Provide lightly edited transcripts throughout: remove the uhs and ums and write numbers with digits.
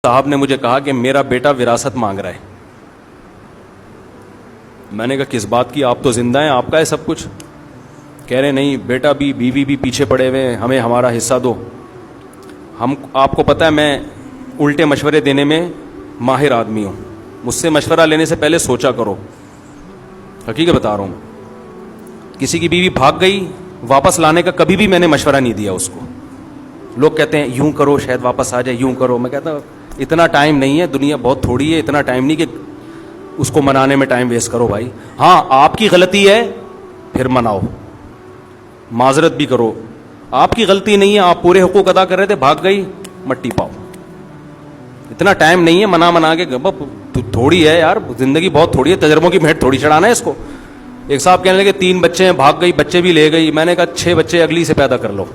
صاحب نے مجھے کہا کہ میرا بیٹا وراثت مانگ رہا ہے. میں نے کہا کس بات کی, آپ تو زندہ ہیں, آپ کا ہے سب کچھ. کہہ رہے نہیں بیٹا بھی بیوی بھی پیچھے پڑے ہوئے ہیں, ہمیں ہمارا حصہ دو. ہم آپ کو پتہ ہے میں الٹے مشورے دینے میں ماہر آدمی ہوں. مجھ سے مشورہ لینے سے پہلے سوچا کرو, حقیقت بتا رہا ہوں. کسی کی بیوی بھاگ گئی, واپس لانے کا کبھی بھی میں نے مشورہ نہیں دیا اس کو. لوگ کہتے ہیں یوں کرو شاید واپس آ جائے, یوں کرو. میں کہتا ہوں اتنا ٹائم نہیں ہے, دنیا بہت تھوڑی ہے, اتنا ٹائم نہیں کہ اس کو منانے میں ٹائم ویسٹ کرو بھائی. ہاں آپ کی غلطی ہے پھر مناؤ, معذرت بھی کرو. آپ کی غلطی نہیں ہے, آپ پورے حقوق ادا کر رہے تھے, بھاگ گئی, مٹی پاؤ. اتنا ٹائم نہیں ہے منا کے تھوڑی ہے یار, زندگی بہت تھوڑی ہے, تجربوں کی بھیٹ تھوڑی چڑھانا ہے اس کو. ایک صاحب کہنے لگے 3 بچے ہیں, بھاگ گئی, بچے بھی لے گئی. میں نے کہا 6 بچے اگلی سے پیدا کر لو,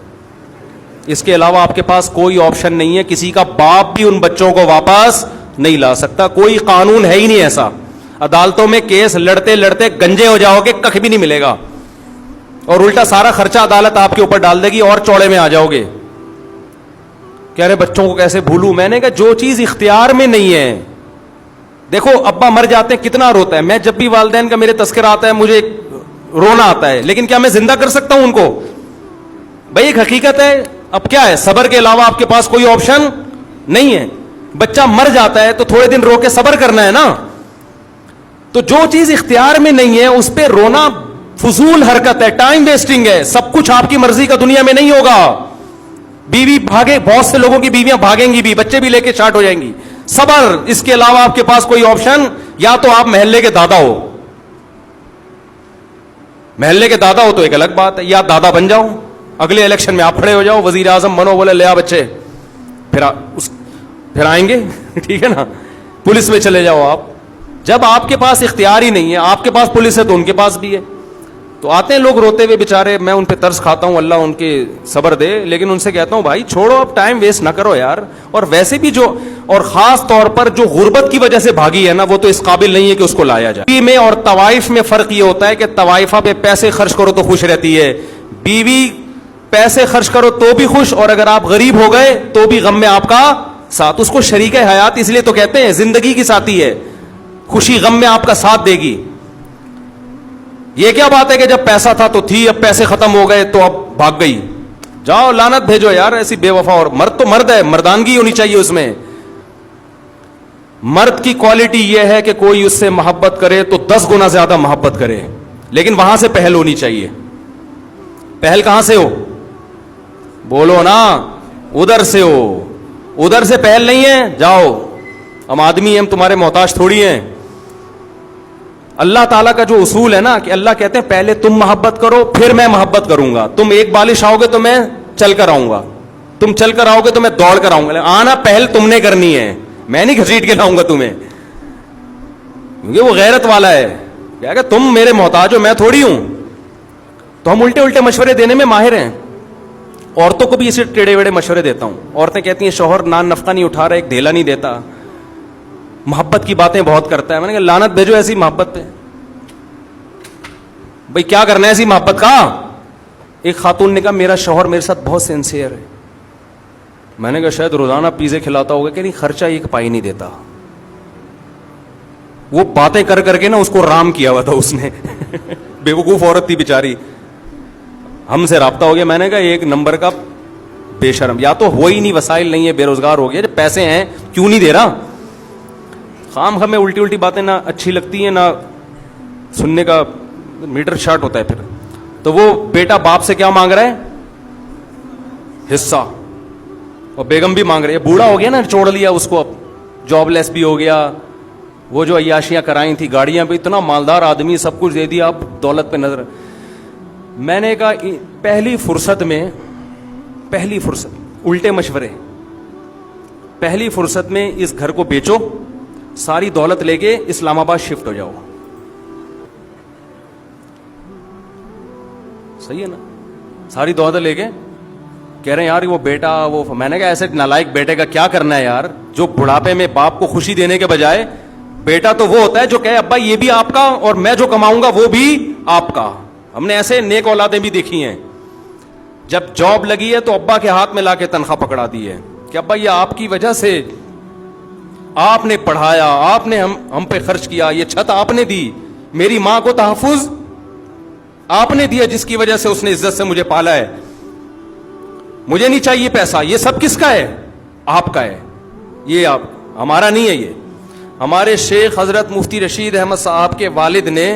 اس کے علاوہ آپ کے پاس کوئی آپشن نہیں ہے. کسی کا باپ بھی ان بچوں کو واپس نہیں لا سکتا, کوئی قانون ہے ہی نہیں ایسا. عدالتوں میں کیس لڑتے لڑتے گنجے ہو جاؤ گے, کخ بھی نہیں ملے گا, اور الٹا سارا خرچہ عدالت آپ کے اوپر ڈال دے گی اور چوڑے میں آ جاؤ گے. کہہ رہے بچوں کو کیسے بھولوں. میں نے کہا جو چیز اختیار میں نہیں ہے, دیکھو ابا مر جاتے ہیں کتنا روتا ہے. میں جب بھی والدین کا میرے تذکرہ آتا ہے مجھے رونا آتا ہے, لیکن کیا میں زندہ کر سکتا ہوں ان کو؟ بھائی ایک حقیقت ہے. اب کیا ہے, صبر کے علاوہ آپ کے پاس کوئی آپشن نہیں ہے. بچہ مر جاتا ہے تو تھوڑے دن رو کے صبر کرنا ہے نا. تو جو چیز اختیار میں نہیں ہے اس پہ رونا فضول حرکت ہے, ٹائم ویسٹنگ ہے. سب کچھ آپ کی مرضی کا دنیا میں نہیں ہوگا. بیوی بھاگے, بہت سے لوگوں کی بیویاں بھاگیں گی بھی, بچے بھی لے کے اسٹارٹ ہو جائیں گی. صبر, اس کے علاوہ آپ کے پاس کوئی آپشن, یا تو آپ محلے کے دادا ہو, محلے کے دادا ہو تو ایک الگ بات ہے, یا دادا بن جاؤ, اگلے الیکشن میں آپ کھڑے ہو جاؤ, وزیر اعظم بنو, بولے لے آ بچے, پھر آئیں گے ٹھیک ہے نا, پولیس میں چلے جاؤ آپ. جب آپ کے پاس اختیار ہی نہیں ہے, آپ کے پاس پولیس ہے تو ان کے پاس بھی ہے. تو آتے ہیں لوگ روتے ہوئے بیچارے, میں ان پہ ترس کھاتا ہوں, اللہ ان کے صبر دے, لیکن ان سے کہتا ہوں بھائی چھوڑو, اب ٹائم ویسٹ نہ کرو یار. اور ویسے بھی جو, اور خاص طور پر جو غربت کی وجہ سے بھاگی ہے نا, وہ تو اس قابل نہیں ہے کہ اس کو لایا جائے. بیوی میں اور طوائف میں فرق یہ ہوتا ہے کہ طوائفہ پہ پیسے خرچ کرو تو خوش رہتی ہے, بیوی پیسے خرچ کرو تو بھی خوش, اور اگر آپ غریب ہو گئے تو بھی غم میں آپ کا ساتھ. اس کو شریک حیات اس لیے تو کہتے ہیں, زندگی کی ساتھی ہے, خوشی غم میں آپ کا ساتھ دے گی. یہ کیا بات ہے کہ جب پیسہ تھا تو تھی, اب پیسے ختم ہو گئے تو اب بھاگ گئی. جاؤ لعنت بھیجو یار ایسی بے وفا. اور مرد تو مرد ہے, مردانگی ہونی چاہیے اس میں. مرد کی کوالٹی یہ ہے کہ کوئی اس سے محبت کرے تو 10 گنا زیادہ محبت کرے, لیکن وہاں سے پہل ہونی چاہیے. پہل کہاں سے ہو, بولو نا, ادھر سے ہو. ادھر سے پہل نہیں ہے, جاؤ, ہم آدمی ہیں, ہم تمہارے محتاج تھوڑی ہیں. اللہ تعالیٰ کا جو اصول ہے نا کہ اللہ کہتے ہیں پہلے تم محبت کرو پھر میں محبت کروں گا. تم ایک بالش آؤ گے تو میں چل کر آؤں گا, تم چل کر آؤ گے تو میں دوڑ کر آؤں گا. آنا پہل تم نے کرنی ہے, میں نہیں گھسیٹ کے لاؤں گا تمہیں, کیونکہ وہ غیرت والا ہے. کیا کہ تم میرے محتاج ہو, میں تھوڑی ہوں. تو ہم الٹے مشورے دینے میں ماہر ہیں. عورتوں کو بھی اسے ٹیڑے ویڑے مشورے دیتا ہوں. عورتیں کہتی ہیں شوہر نان نفقہ نہیں اٹھا رہا, ایک ڈھیلا نہیں دیتا, محبت کی باتیں بہت کرتا ہے. میں نے کہا لعنت بھیجو ایسی محبت پہ. بھئی کیا کرنا ہے ایسی محبت کا؟ ایک خاتون نے کہا میرا شوہر میرے ساتھ بہت سینسیئر ہے. میں نے کہا شاید روزانہ پیزے کھلاتا ہوگا, کہ نہیں خرچہ ایک پائی نہیں دیتا. وہ باتیں کر کر کے نا اس کو رام کیا ہوا تھا اس نے بے وقوف عورت تھی بیچاری. ہم سے رابطہ ہو گیا. میں نے کہا ایک نمبر کا بے شرم, یا تو ہو ہی نہیں, وسائل نہیں ہے, بے روزگار ہو گیا, جب پیسے ہیں کیوں نہیں دے رہا. خام ہمیں الٹی باتیں نہ اچھی لگتی ہیں, نہ سننے کا میٹر شارٹ ہوتا ہے. پھر تو وہ بیٹا باپ سے کیا مانگ رہا ہے, حصہ, اور بیگم بھی مانگ رہی ہے. بوڑھا ہو گیا نا, چھوڑ لیا اس کو, اب جاب لیس بھی ہو گیا. وہ جو عیاشیاں کرائیں تھی, گاڑیاں بھی, اتنا مالدار آدمی, سب کچھ دے دیا, اب دولت پہ نظر. میں نے کہا پہلی فرصت الٹے مشورے, پہلی فرصت میں اس گھر کو بیچو, ساری دولت لے کے اسلام آباد شفٹ ہو جاؤ. صحیح ہے نا, ساری دولت لے کے. کہہ رہے ہیں یار وہ بیٹا, وہ, میں نے کہا ایسے نالائق بیٹے کا کیا کرنا ہے یار, جو بڑھاپے میں باپ کو خوشی دینے کے بجائے, بیٹا تو وہ ہوتا ہے جو کہے ابا یہ بھی آپ کا اور میں جو کماؤں گا وہ بھی آپ کا. ہم نے ایسے نیک اولادیں بھی دیکھی ہیں, جب جاب لگی ہے تو ابا کے ہاتھ میں لا کے تنخواہ پکڑا دی ہے کہ ابا یہ آپ کی وجہ سے آپ نے پڑھایا, آپ نے ہم پہ خرچ کیا, یہ چھت آپ نے دی, میری ماں کو تحفظ آپ نے دیا جس کی وجہ سے اس نے عزت سے مجھے پالا ہے. مجھے نہیں چاہیے پیسہ, یہ سب کس کا ہے؟ آپ کا ہے. یہ آپ, ہمارا نہیں ہے. یہ ہمارے شیخ حضرت مفتی رشید احمد صاحب کے والد نے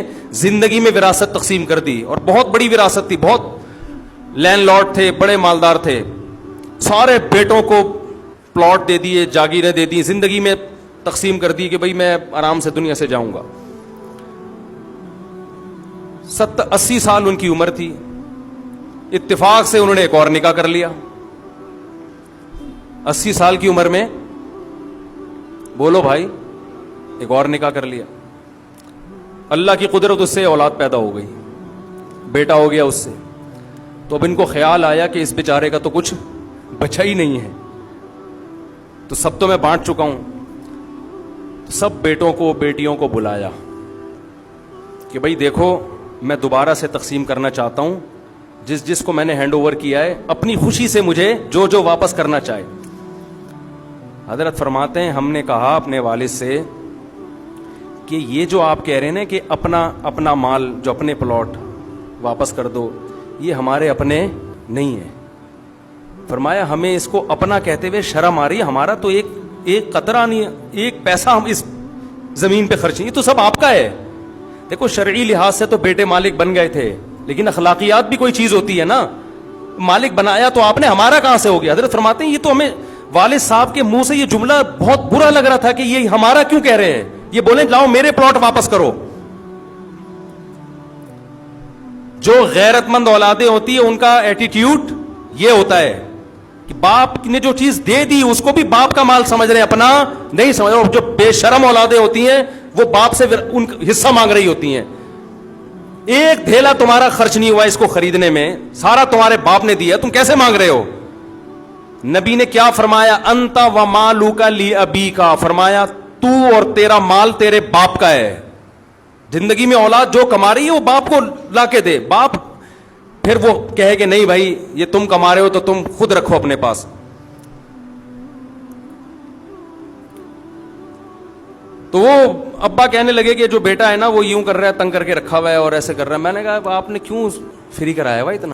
زندگی میں وراثت تقسیم کر دی, اور بہت بڑی وراثت تھی, بہت لینڈ لارڈ تھے, بڑے مالدار تھے. سارے بیٹوں کو پلاٹ دے دیے, جاگیریں دے دی, زندگی میں تقسیم کر دی کہ بھئی میں آرام سے دنیا سے جاؤں گا. 80 سال ان کی عمر تھی, اتفاق سے انہوں نے ایک اور نکاح کر لیا. 80 سال کی عمر میں, بولو بھائی, ایک اور نکاح کر لیا. اللہ کی قدرت, اس سے اولاد پیدا ہو گئی, بیٹا ہو گیا اس سے. تو اب ان کو خیال آیا کہ اس بیچارے کا تو کچھ بچا ہی نہیں ہے, تو سب تو میں بانٹ چکا ہوں. تو سب بیٹوں کو بیٹیوں کو بلایا کہ بھئی دیکھو, میں دوبارہ سے تقسیم کرنا چاہتا ہوں, جس کو میں نے ہینڈ اوور کیا ہے اپنی خوشی سے مجھے جو واپس کرنا چاہے. حضرت فرماتے ہیں ہم نے کہا اپنے والد سے کہ یہ جو آپ کہہ رہے ہیں نا کہ اپنا مال, جو اپنے پلاٹ واپس کر دو, یہ ہمارے اپنے نہیں ہے. فرمایا ہمیں اس کو اپنا کہتے ہوئے شرم آ رہی ہے, ہمارا تو ایک قطرہ نہیں ہے, ایک پیسہ ہم اس زمین پہ خرچ نہیں, یہ تو سب آپ کا ہے. دیکھو شرعی لحاظ سے تو بیٹے مالک بن گئے تھے, لیکن اخلاقیات بھی کوئی چیز ہوتی ہے نا. مالک بنایا تو آپ نے, ہمارا کہاں سے ہو گیا؟ حضرت فرماتے ہیں یہ تو ہمیں والد صاحب کے منہ سے یہ جملہ بہت برا لگ رہا تھا کہ یہ ہمارا کیوں کہہ رہے ہیں, یہ بولیں لاؤ میرے پلاٹ واپس کرو. جو غیرت مند اولادیں ہوتی ہیں ان کا ایٹیٹیوڈ یہ ہوتا ہے کہ باپ نے جو چیز دے دی اس کو بھی باپ کا مال سمجھ رہے ہیں, اپنا نہیں سمجھ رہے. اور جو بے شرم اولادیں ہوتی ہیں وہ باپ سے ان حصہ مانگ رہی ہوتی ہیں. ایک دھیلا تمہارا خرچ نہیں ہوا اس کو خریدنے میں, سارا تمہارے باپ نے دیا, تم کیسے مانگ رہے ہو؟ نبی نے کیا فرمایا؟ انت و مالک لابیک, فرمایا تو اور تیرا مال تیرے باپ کا ہے. زندگی میں اولاد جو کما رہی ہے وہ باپ کو لا کے دے. باپ پھر وہ کہے کہ نہیں بھائی یہ تم کما رہے ہو تو تم خود رکھو اپنے پاس. تو وہ ابا کہنے لگے کہ جو بیٹا ہے نا وہ یوں کر رہا ہے, تنگ کر کے رکھا ہوا ہے اور ایسے کر رہا ہے. میں نے کہا آپ نے کیوں فری کرایا ہوا اتنا؟